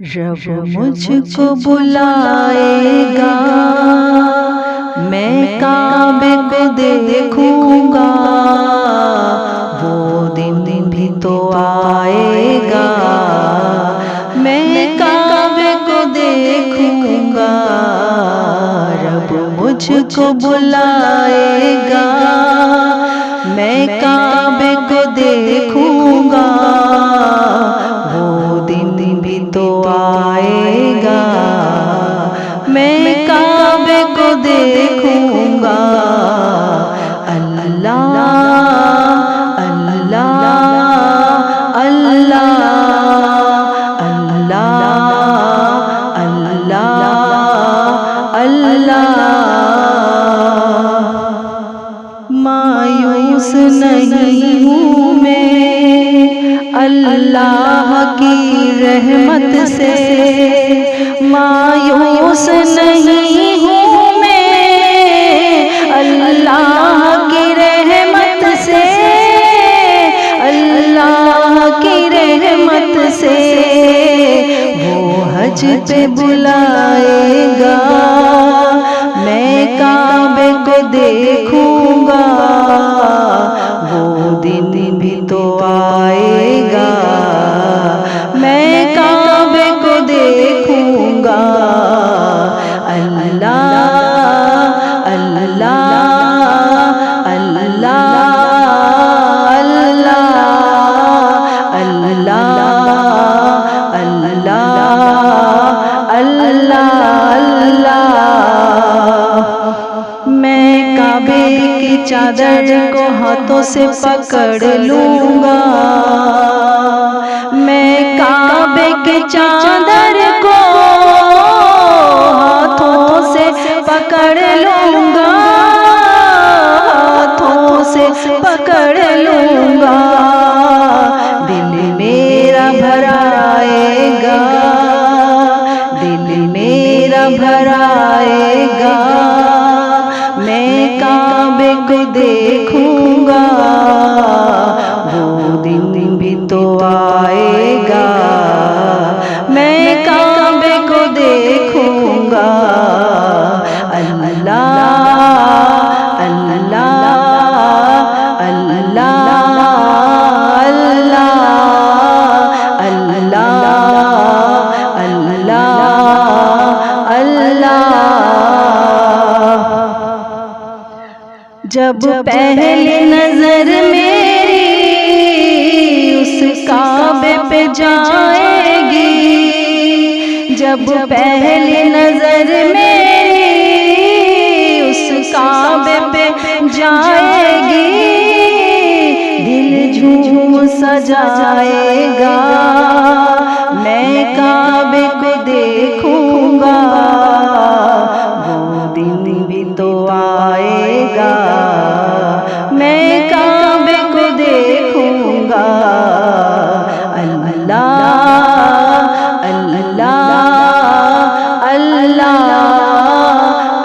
रब मुझको बुलाएगा, मैं काबे को देखूंगा, वो दिन भी तो आएगा, मैं काबे को देखूंगा। रब मुझको बुलाएगा, मैं काबे को देखूंगा, वो दिन भी तो आएगा, मैं काबे को देखूंगा। अल्लाह अल्लाह अल्लाह अल्लाह अल्लाह अल्लाह। मायूस नहीं हूँ मैं अल्लाह की रहमत से, मायूस नहीं हूँ मैं अल्लाह की रहमत से, अल्लाह की रहमत से। वो हज पे बुलाएगा, मैं काबे को देखूंगा, वो दिन भी तो आएगा, मैं काबे को देखूंगा। अल्लाह अल्लाह अल्लाह अल्लाह अल्लाह अल्लाह अल्लाह। मैं काबे की चादर को हाथों से पकड़ लूंगा, मैं काबे की चादर को हाथों से पकड़ लूंगा, हाथों से पकड़ लूंगा। दिल मेरा भर आएगा, दिल मेरा भर आएगा, मैं काबे को देखूंगा, वो दिन भी तो आएगा, मैं काबे को देखूंगा। अल्लाह अल्लाह अल्लाह अल्लाह अल्लाह अल्लाह अल्लाह। जब पहली नजर मेरी उस काबे पे जाएगी, जब पहली नजर मेरी उस काबे पे जाएगी, दिल झूम सजाएगा, मैं काबे को देखूंगा, वो दिन भी तो आएगा, मैं काबे को देखूंगा। अल्लाह अल्लाह अल्लाह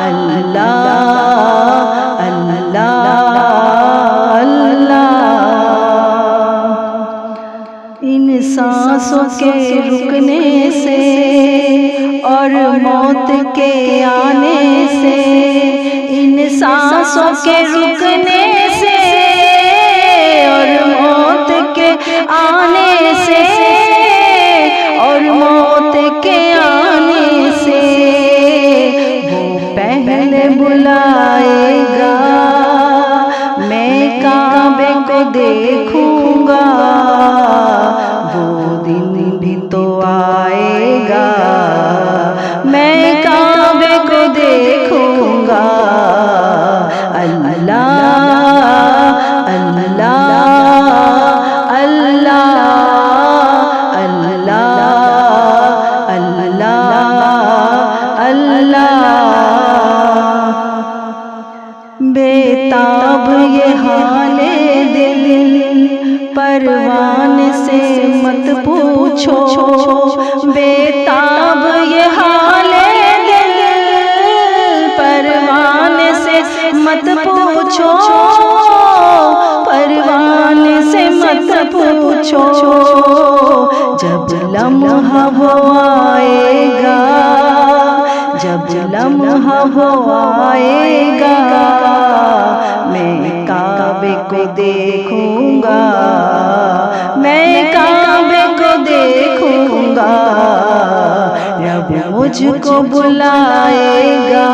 अल्लाह अल्लाह अल्लाह। इन सांसों के रुकने से और मौत के आने से, इन सांसों के रुकने से और मौत के आने से, और मौत के आने से, वो पहले बुलाएगा, मैं काबे को देखूंगा, वो दिन भी तो आएगा, मैं काबे को देखूंगा। अल्लाह अल्लाह अल्लाह अल्लाह अल्लाह अल्लाह। बेताब ये हाले दिल, परवान से मत पूछो, बेताब ये हाले दिल, परवान से मत पूछो, परवान से मत मत पूछो, जब लम्हा वो आएगा, जब लम्हा वो आएगा, मैं काबे को देखूंगा, मैं काबे को देखूंगा, रब मुझको बुलाएगा।